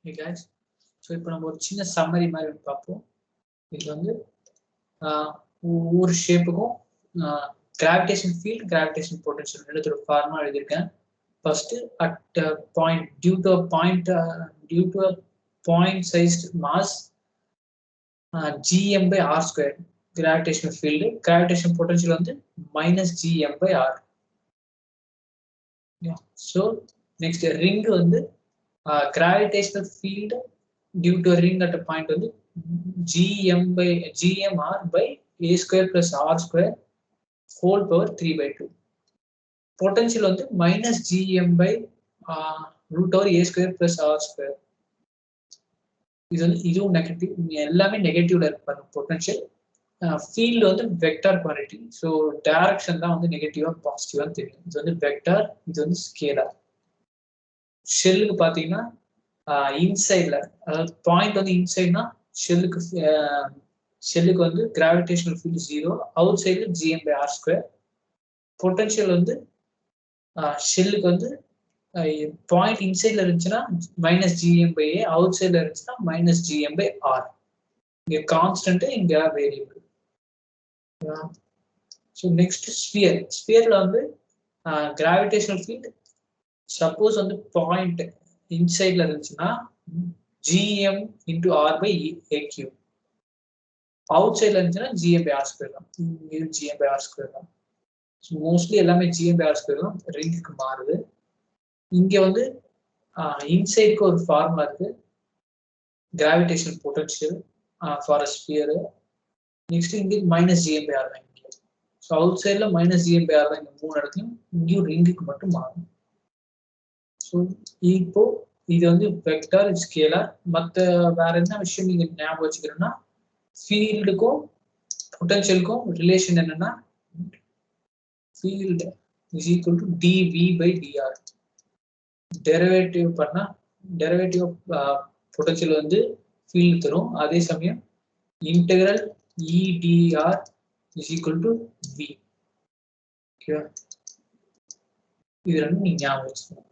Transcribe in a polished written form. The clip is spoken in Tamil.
Hey guys, ஸோ இப்போ நம்ம ஒரு சின்ன சம்மரி மாதிரி பார்ப்போம். இது வந்து ஒவ்வொரு ஷேப்புக்கும் கிராவிடேஷன் ஃபீல்ட், கிராவிடேஷன் பொட்டன்ஷியல் ரெண்டுத்தோட ஃபார்முலா எழுதியிருக்கேன். First at point due to point sized mass gm by r square gravitational field, gravitation potential வந்து minus gm by r. So next ring வந்து gravitational field due to a ring at a point வந்து gmr by a square plus r square whole power 3/2. Potential வந்து minus gm by root over a square plus r square. இதுவும் நெகட்டிவ், எல்லாமே நெகட்டிவ்ல இருப்பாங்க பொட்டன்ஷியல். ஃபீல்டு வந்து வெக்டார் குவான்டிட்டி, ஸோ டைரக்ஷன் தான் வந்து நெகட்டிவா பாசிட்டிவா தெரியும். இது வந்து வெக்டார், இது வந்து ஸ்கேலார். ஷெல்லுக்கு பார்த்தீங்கன்னா இன்சைட்ல, அதாவது பாயிண்ட் வந்து இன்சைட்னா ஷெல்லுக்கு வந்து கிராவிடேஷனல் ஃபீல்டு 0, அவுட் சைட்ல gm by r square. Potential வந்து ஷெல்லுக்கு வந்து பாயிண்ட் இன்சைட்ல இருந்துச்சுன்னா minus gm by a, out சைட்ல இருந்துச்சுன்னா மைனஸ் gm by r. இங்க கான்ஸ்டன்ட், இங்க வேரியபிள். ஸோ நெக்ஸ்ட் ஸ்பியர்ல வந்து கிராவிடேஷனல் ஃபீல்டு சப்போஸ் வந்து பாயிண்ட் இன்சைட்ல இருந்துச்சுன்னா gm into r by aq, out சைட்ல இருந்துச்சுன்னா gm by r ஸ்கொயர் தான். இது gm by r ஸ்கொயர் தான். ஸோ மோஸ்ட்லி எல்லாமே gm by r ஸ்கொயர் தான் ரிங்குக்கு மாறுது. இங்க வந்து இன்சைட்க்கு ஒரு ஃபார்முலா இருக்கு, gravitational potential for a sphere. Next இங்க மைனஸ் gm by r தான் இங்க. ஸோ அவுட் சைட்ல மைனஸ் gm by r தான் இந்த மூணு இடத்துலையும், இங்கேயும் ரிங்குக்கு மட்டும் மாறும். ஸோ இப்போ இது வந்து வெக்டார், ஸ்கேலார். மற்ற வேற என்ன விஷயம் நீங்க ஞாபகம் வச்சுக்கணும்னா, ஃபீல்டுக்கும் பொட்டன்ஷியலுக்கும் ரிலேஷன் என்னன்னா, field is equal to dv by dr. Derivative பண்ணா டெரிவேட்டிவ் ஆஃப் பொட்டன்ஷியல் வந்து ஃபீல்டு தரும். அதே சமயம் integral edr is equal to v. ஓகேவா? இது ரெண்டும் நீங்க ஞாபகம் வச்சுக்கணும்.